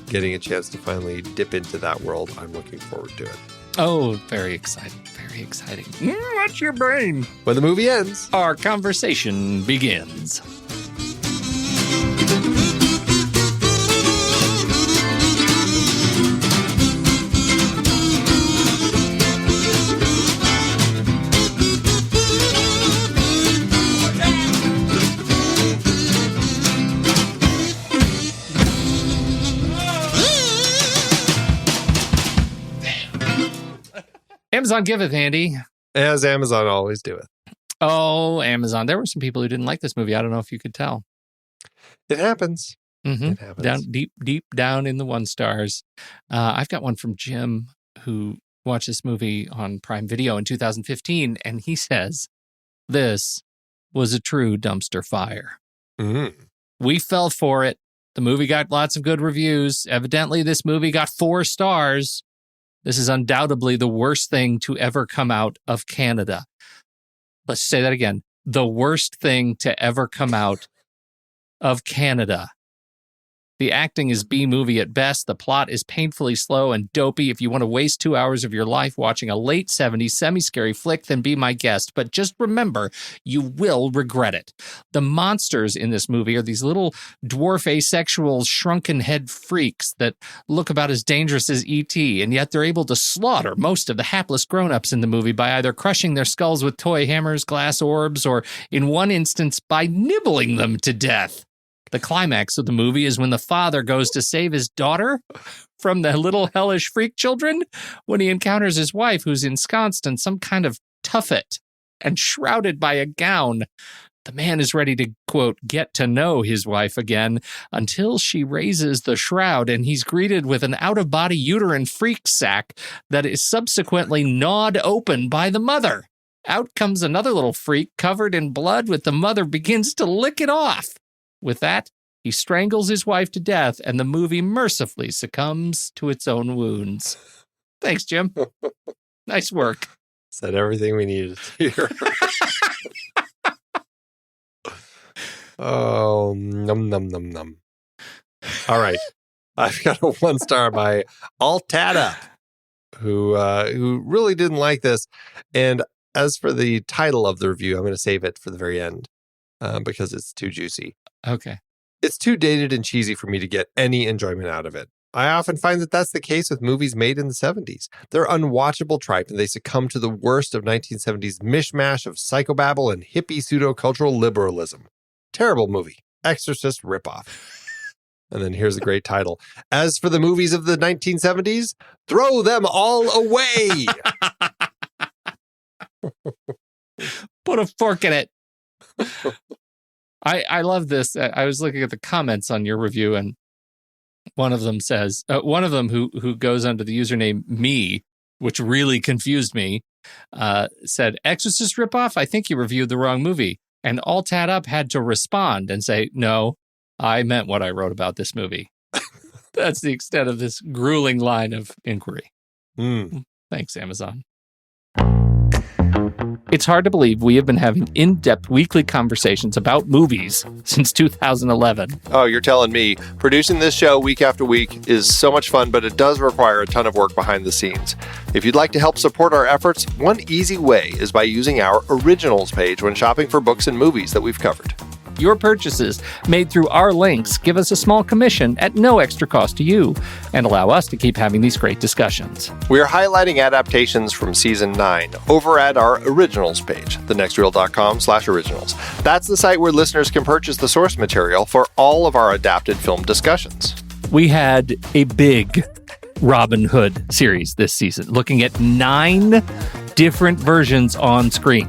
getting a chance to finally dip into that world, I'm looking forward to it. Oh, very exciting, very exciting. What's your brain? When the movie ends, our conversation begins. Amazon giveth, Andy. As Amazon always doeth. Oh, Amazon. There were some people who didn't like this movie. I don't know if you could tell. It happens. Mm-hmm. It happens. Down deep down in the 1 stars. I've got one from Jim who watched this movie on Prime Video in 2015, and he says, this was a true dumpster fire. Mm-hmm. We fell for it. The movie got lots of good reviews. Evidently, this movie got 4 stars. This is undoubtedly the worst thing to ever come out of Canada. Let's say that again. The worst thing to ever come out of Canada. The acting is B-movie at best. The plot is painfully slow and dopey. If you want to waste 2 hours of your life watching a late 70s semi-scary flick, then be my guest. But just remember, you will regret it. The monsters in this movie are these little dwarf asexual shrunken head freaks that look about as dangerous as E.T., and yet they're able to slaughter most of the hapless grown-ups in the movie by either crushing their skulls with toy hammers, glass orbs, or in one instance, by nibbling them to death. The climax of the movie is when the father goes to save his daughter from the little hellish freak children when he encounters his wife, who's ensconced in some kind of tuffet and shrouded by a gown. The man is ready to, quote, get to know his wife again until she raises the shroud and he's greeted with an out-of-body uterine freak sack that is subsequently gnawed open by the mother. Out comes another little freak covered in blood, with the mother begins to lick it off. With that, he strangles his wife to death, and the movie mercifully succumbs to its own wounds. Thanks, Jim. Nice work. Said everything we needed to hear. Oh, num, num, num, num. All right. I've got a 1 star by All Tat Up, who really didn't like this. And as for the title of the review, I'm going to save it for the very end because it's too juicy. Okay. It's too dated and cheesy for me to get any enjoyment out of it. I often find that that's the case with movies made in the 70s. They're unwatchable tripe, and they succumb to the worst of 1970s mishmash of psychobabble and hippie pseudo-cultural liberalism. Terrible movie. Exorcist ripoff. And then here's a great title. As for the movies of the 1970s, throw them all away. Put a fork in it. I love this. I was looking at the comments on your review, and one of them says, one of them who goes under the username me, which really confused me, said, Exorcist ripoff? I think you reviewed the wrong movie. And All Tat Up had to respond and say, no, I meant what I wrote about this movie. That's the extent of this grueling line of inquiry. Mm. Thanks, Amazon. It's hard to believe we have been having in-depth weekly conversations about movies since 2011. Oh, you're telling me. Producing this show week after week is so much fun, but it does require a ton of work behind the scenes. If you'd like to help support our efforts, one easy way is by using our Originals page when shopping for books and movies that we've covered. Your purchases made through our links give us a small commission at no extra cost to you and allow us to keep having these great discussions. We are highlighting adaptations from Season 9 over at our Originals page, thenextreel.com/originals. That's the site where listeners can purchase the source material for all of our adapted film discussions. We had a big Robin Hood series this season, looking at 9 different versions on screen.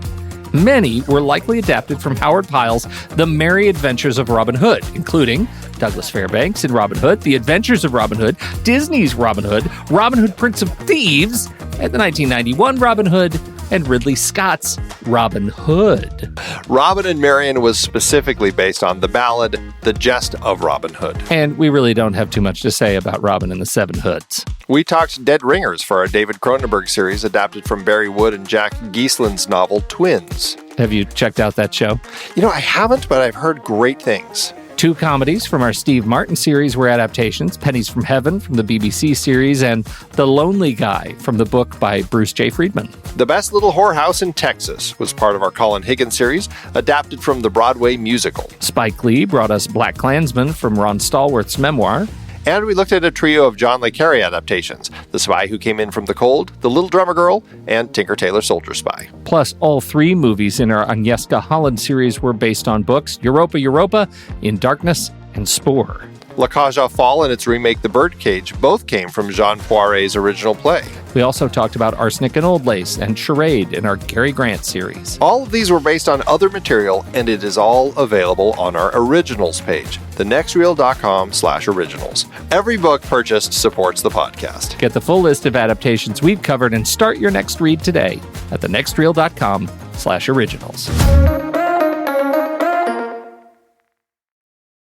Many were likely adapted from Howard Pyle's The Merry Adventures of Robin Hood, including Douglas Fairbanks in Robin Hood, The Adventures of Robin Hood, Disney's Robin Hood Prince of Thieves, and the 1991 Robin Hood, and Ridley Scott's Robin Hood. Robin and Marian was specifically based on the ballad The Jest of Robin Hood. And we really don't have too much to say about Robin and the Seven Hoods. We talked Dead Ringers for our David Cronenberg series adapted from Barry Wood and Jack Geesland's novel Twins. Have you checked out that show? You know, I haven't, but I've heard great things. 2 comedies from our Steve Martin series were adaptations, Pennies from Heaven from the BBC series, and The Lonely Guy from the book by Bruce J. Friedman. The Best Little Whorehouse in Texas was part of our Colin Higgins series, adapted from the Broadway musical. Spike Lee brought us Black Klansman from Ron Stallworth's memoir. And we looked at a trio of John le Carre adaptations, The Spy Who Came In From the Cold, The Little Drummer Girl, and Tinker Tailor Soldier Spy. Plus, all 3 movies in our Agnieszka Holland series were based on books, Europa, In Darkness, and Spore. La Cage aux Folles and its remake The Birdcage both came from Jean Poiret's original play. We also talked about Arsenic and Old Lace and Charade in our Cary Grant series. All of these were based on other material, and it is all available on our Originals page, thenextreel.com/originals. Every book purchased supports the podcast. Get the full list of adaptations we've covered and start your next read today at thenextreel.com/originals.